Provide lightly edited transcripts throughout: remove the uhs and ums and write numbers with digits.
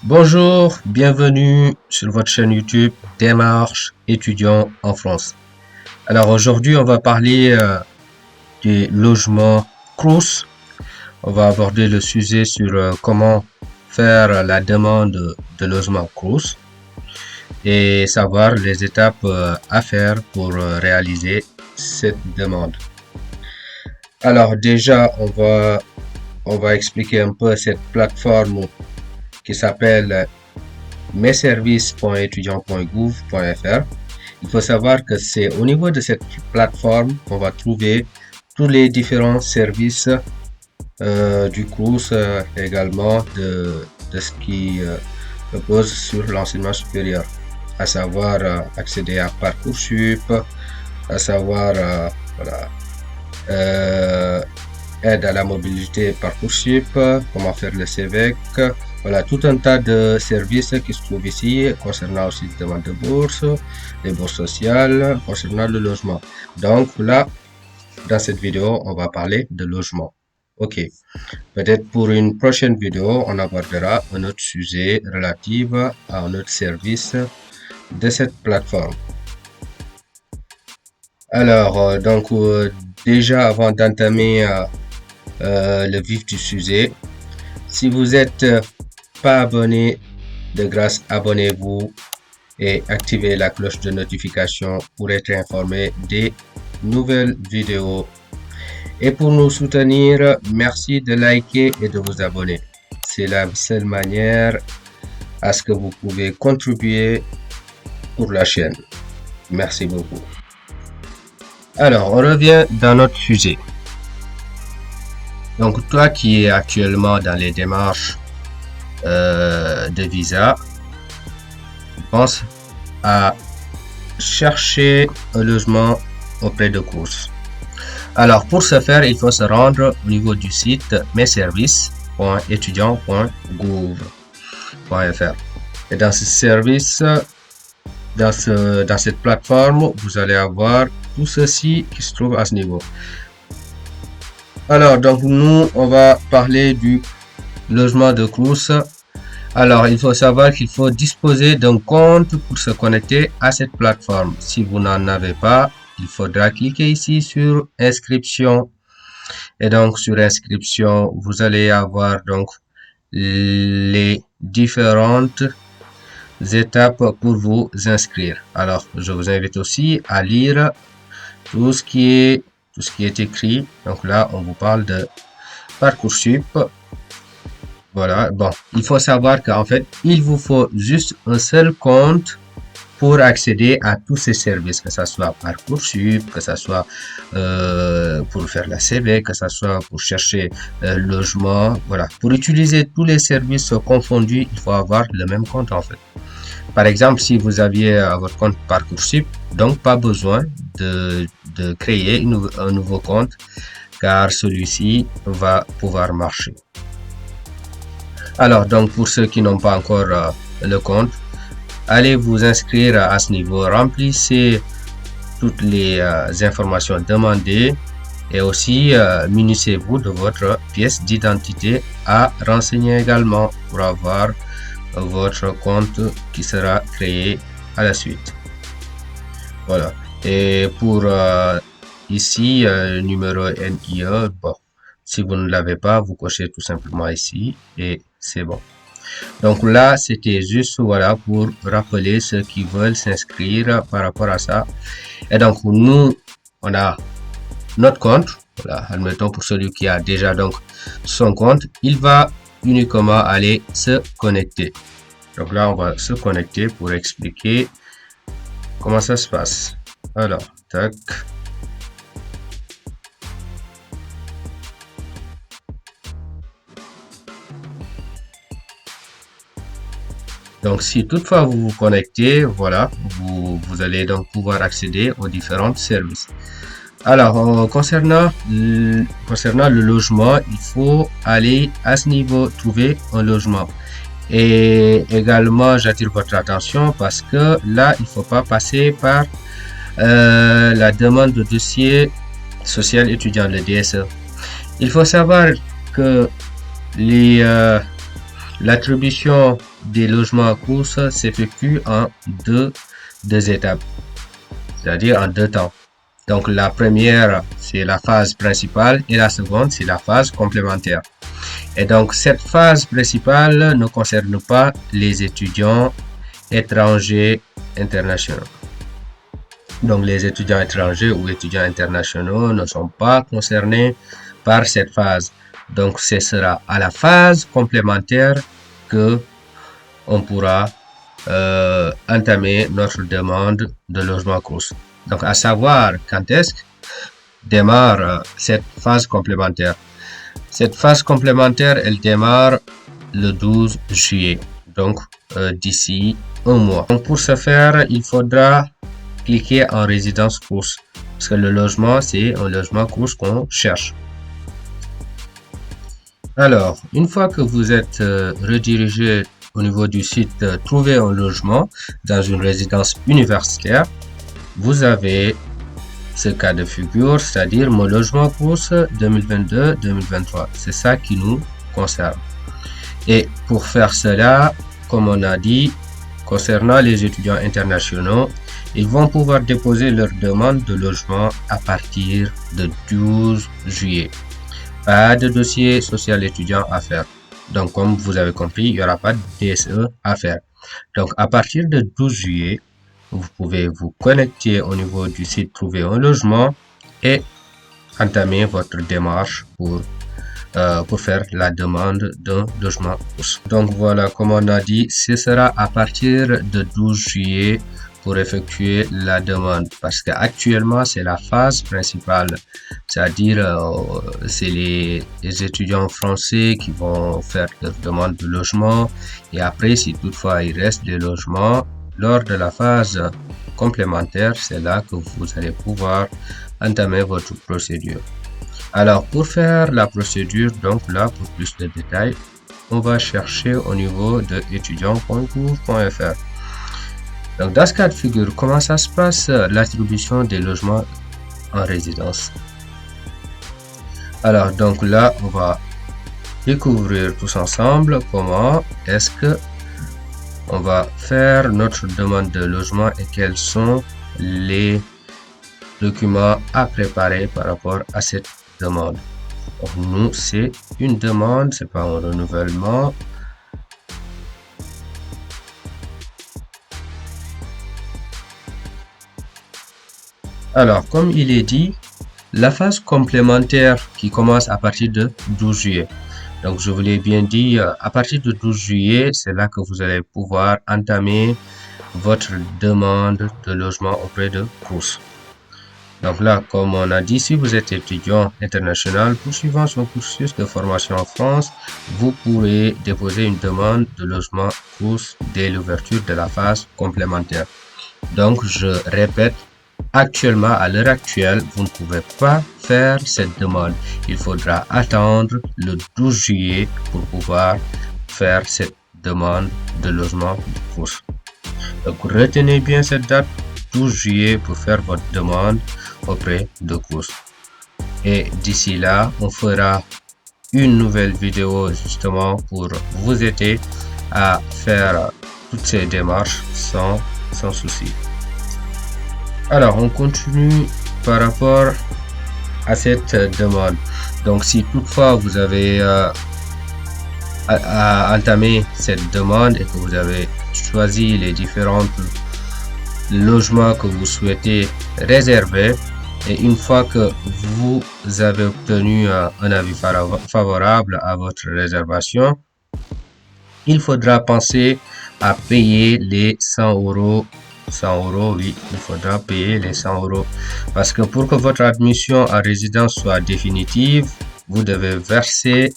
Bonjour, bienvenue sur votre chaîne YouTube Démarche étudiant en France. Alors aujourd'hui, on va parler des logements Crous. On va aborder le sujet sur comment faire la demande de logement Crous et savoir les étapes à faire pour réaliser cette demande. Alors déjà, on va expliquer un peu cette plateforme qui s'appelle messervices.étudiant.gouv.fr. Il faut savoir que c'est au niveau de cette plateforme qu'on va trouver tous les différents services du cours également de ce qui repose sur l'enseignement supérieur, à savoir accéder à Parcoursup, à savoir voilà, aide à la mobilité Parcoursup, comment faire le CVEC, voilà, tout un tas de services qui se trouvent ici concernant aussi les demandes de bourse, les bourses sociales, concernant le logement. Donc là, dans cette vidéo, on va parler de logement. Ok. Peut-être pour une prochaine vidéo, on abordera un autre sujet relatif à un autre service de cette plateforme. Alors, déjà avant d'entamer le vif du sujet, si vous êtes pas abonné, de grâce abonnez-vous et activez la cloche de notification pour être informé des nouvelles vidéos. Et pour nous soutenir, merci de liker et de vous abonner. C'est la seule manière à ce que vous pouvez contribuer pour la chaîne. Merci beaucoup. Alors, on revient dans notre sujet. Donc, toi qui es actuellement dans les démarches de visa, pense à chercher un logement auprès de Crous. Alors, pour ce faire, il faut se rendre au niveau du site messervices.étudiant.gouv.fr. Et dans ce service, dans cette plateforme, vous allez avoir tout ceci qui se trouve à ce niveau. Alors, donc nous, on va parler du logement de Crous. Alors, il faut savoir qu'il faut disposer d'un compte pour se connecter à cette plateforme. Si vous n'en avez pas, il faudra cliquer ici sur inscription. Et donc, sur inscription, vous allez avoir donc les différentes étapes pour vous inscrire. Alors, je vous invite aussi à lire tout ce qui est écrit. Donc là, on vous parle de Parcoursup. Voilà, bon, il faut savoir qu'en fait, il vous faut juste un seul compte pour accéder à tous ces services, que ce soit Parcoursup, que ce soit pour faire la CV, que ce soit pour chercher logement, voilà. Pour utiliser tous les services confondus, il faut avoir le même compte en fait. Par exemple, si vous aviez votre compte Parcoursup, donc pas besoin de créer un nouveau compte, car celui-ci va pouvoir marcher. Alors, donc pour ceux qui n'ont pas encore le compte, allez vous inscrire à ce niveau, remplissez toutes les informations demandées et aussi munissez-vous de votre pièce d'identité à renseigner également pour avoir votre compte qui sera créé à la suite. Voilà. Et pour ici, numéro NIE, bon, si vous ne l'avez pas, vous cochez tout simplement ici et c'est bon. Donc là, c'était juste voilà pour rappeler ceux qui veulent s'inscrire par rapport à ça. Et donc nous, on a notre compte. Voilà, admettons pour celui qui a déjà donc son compte, il va uniquement aller se connecter. Donc là, on va se connecter pour expliquer comment ça se passe. Alors, tac. Donc, si toutefois vous vous connectez, voilà, vous allez donc pouvoir accéder aux différents services. Alors, concernant le logement, il faut aller à ce niveau, trouver un logement. Et également, j'attire votre attention parce que là, il ne faut pas passer par la demande de dossier social étudiant, le DSE. Il faut savoir que L'attribution des logements à Crous s'effectue en deux étapes, c'est-à-dire en deux temps. Donc la première, c'est la phase principale et la seconde, c'est la phase complémentaire. Et donc cette phase principale ne concerne pas les étudiants étrangers internationaux. Donc les étudiants étrangers ou étudiants internationaux ne sont pas concernés par cette phase. Donc ce sera à la phase complémentaire que on pourra entamer notre demande de logement Crous. Donc à savoir quand est-ce que démarre cette phase complémentaire. Cette phase complémentaire, elle démarre le 12 juillet, donc d'ici un mois. Donc pour ce faire, il faudra cliquer en résidence Crous, parce que le logement, c'est un logement Crous qu'on cherche. Alors, une fois que vous êtes redirigé au niveau du site Trouver un logement dans une résidence universitaire, vous avez ce cas de figure, c'est-à-dire mon logement Crous 2022-2023. C'est ça qui nous concerne. Et pour faire cela, comme on a dit, concernant les étudiants internationaux, ils vont pouvoir déposer leur demande de logement à partir de 12 juillet. Pas de dossier social étudiant à faire. Donc, comme vous avez compris, il n'y aura pas de DSE à faire. Donc, à partir de 12 juillet, vous pouvez vous connecter au niveau du site Trouver un logement et entamer votre démarche pour faire la demande d'un logement. Donc voilà, comme on a dit, ce sera à partir de 12 juillet pour effectuer la demande, parce qu'actuellement c'est la phase principale, c'est-à-dire c'est les étudiants français qui vont faire leur demande de logement, et après si toutefois il reste des logements lors de la phase complémentaire, c'est là que vous allez pouvoir entamer votre procédure. Alors, pour faire la procédure, donc là, pour plus de détails, on va chercher au niveau de étudiant.gouv.fr. Donc, dans ce cas de figure, comment ça se passe l'attribution des logements en résidence? Alors, donc là, on va découvrir tous ensemble comment est-ce que on va faire notre demande de logement et quels sont les documents à préparer par rapport à cette demande. Pour nous, c'est une demande, c'est pas un renouvellement. Alors, comme il est dit, la phase complémentaire qui commence à partir de 12 juillet. Donc, je vous l'ai bien dit, à partir de 12 juillet, c'est là que vous allez pouvoir entamer votre demande de logement auprès de Crous. Donc là, comme on a dit, si vous êtes étudiant international poursuivant son cursus de formation en France, vous pourrez déposer une demande de logement Crous dès l'ouverture de la phase complémentaire. Donc, je répète, actuellement, à l'heure actuelle, vous ne pouvez pas faire cette demande. Il faudra attendre le 12 juillet pour pouvoir faire cette demande de logement Crous. Donc, retenez bien cette date, 12 juillet, pour faire votre demande auprès de Crous. Et d'ici là, on fera une nouvelle vidéo justement pour vous aider à faire toutes ces démarches sans souci. Alors, on continue par rapport à cette demande. Donc, si toutefois vous avez entamé cette demande et que vous avez choisi les différents logements que vous souhaitez réserver, et une fois que vous avez obtenu un avis favorable à votre réservation, il faudra penser à payer les 100 €. 100 €, oui, il faudra payer les 100 € parce que pour que votre admission en résidence soit définitive, vous devez verser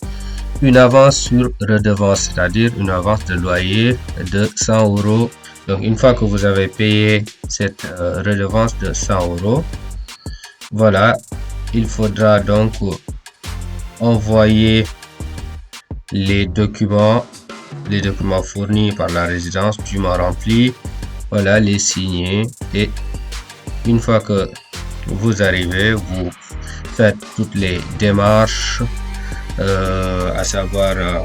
une avance sur redevance, c'est-à-dire une avance de loyer de 100 €. Donc, une fois que vous avez payé cette redevance de 100 €, voilà, il faudra donc envoyer les documents fournis par la résidence dûment remplis. Voilà, les signer, et une fois que vous arrivez, vous faites toutes les démarches, à savoir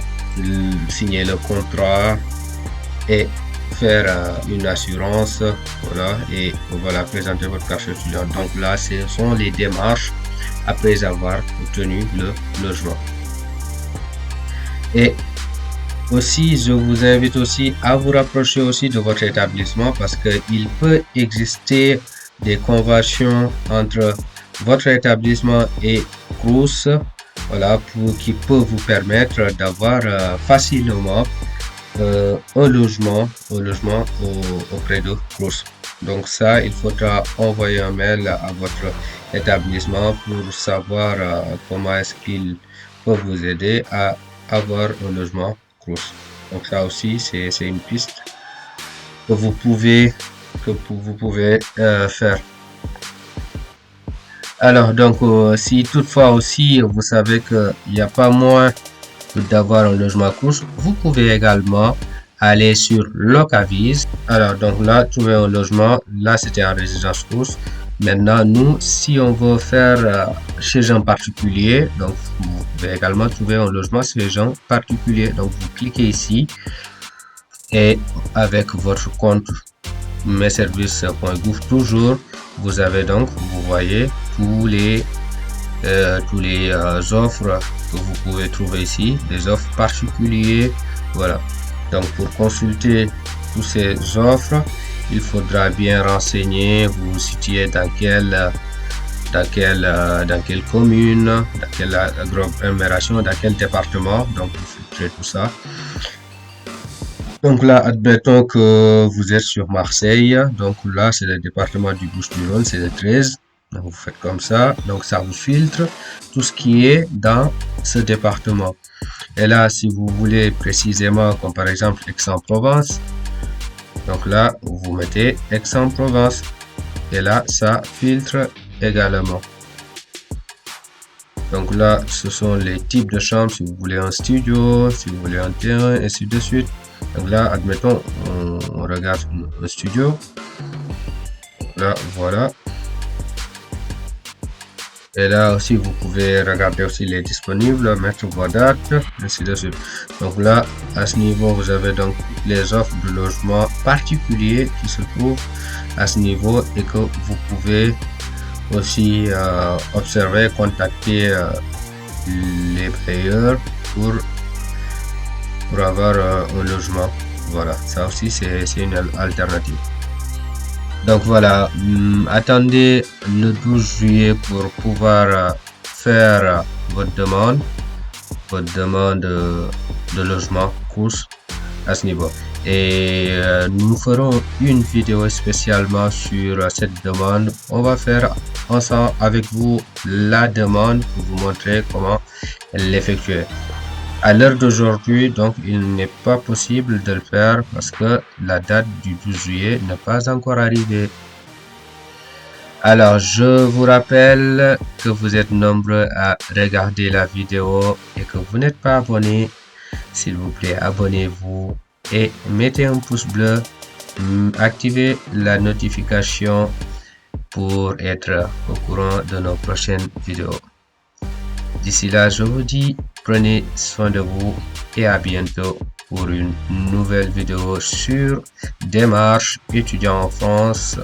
signer le contrat et faire une assurance, voilà, et voilà, présenter votre carte étudiante. Donc là, ce sont les démarches après avoir obtenu le logement. Et aussi, je vous invite aussi à vous rapprocher aussi de votre établissement parce qu'il peut exister des conventions entre votre établissement et Crous, voilà, qui peut vous permettre d'avoir facilement un logement auprès de Crous. Donc ça, il faudra envoyer un mail à votre établissement pour savoir comment est-ce qu'il peut vous aider à avoir un logement Crous. Donc ça aussi, c'est une piste que vous pouvez faire. Alors donc si toutefois aussi vous savez qu'il n'y a pas moins d'avoir un logement Crous, vous pouvez également aller sur Locavise. Alors donc là, trouver un logement, là c'était en résidence Crous. Maintenant, nous, si on veut faire chez un particulier, donc vous pouvez également trouver un logement chez un particulier. Donc vous cliquez ici et avec votre compte messervices.gouv toujours, vous avez donc, vous voyez tous les offres que vous pouvez trouver ici, des offres particulières, voilà. Donc pour consulter toutes ces offres, il faudra bien renseigner, vous vous situez dans quelle commune, dans quelle agglomération, dans quel département, donc vous filtrez tout ça. Donc là, admettons que vous êtes sur Marseille, donc là c'est le département du Bouches-du-Rhône, c'est le 13. Donc vous faites comme ça, donc ça vous filtre tout ce qui est dans ce département. Et là, si vous voulez précisément, comme par exemple Aix-en-Provence, donc là vous mettez Aix-en-Provence et là ça filtre également. Donc là, ce sont les types de chambres, si vous voulez un studio, si vous voulez un terrain, et ainsi de suite. Donc là, admettons, on regarde un studio. Là, voilà. Et là aussi, vous pouvez regarder aussi les disponibles, mettre vos dates, ainsi de suite. Donc là, à ce niveau, vous avez donc les offres de logement particuliers qui se trouvent à ce niveau et que vous pouvez aussi observer, contacter les payeurs pour avoir un logement. Voilà, ça aussi c'est une alternative. Donc voilà, attendez le 12 juillet pour pouvoir faire votre demande de logement Crous à ce niveau. Et nous ferons une vidéo spécialement sur cette demande. On va faire ensemble avec vous la demande pour vous montrer comment l'effectuer. À l'heure d'aujourd'hui, donc il n'est pas possible de le faire parce que la date du 12 juillet n'est pas encore arrivée. Alors, je vous rappelle que vous êtes nombreux à regarder la vidéo et que vous n'êtes pas abonné. S'il vous plaît, abonnez-vous et mettez un pouce bleu. Activez la notification pour être au courant de nos prochaines vidéos. D'ici là, je vous dis, prenez soin de vous et à bientôt pour une nouvelle vidéo sur démarche étudiant en France.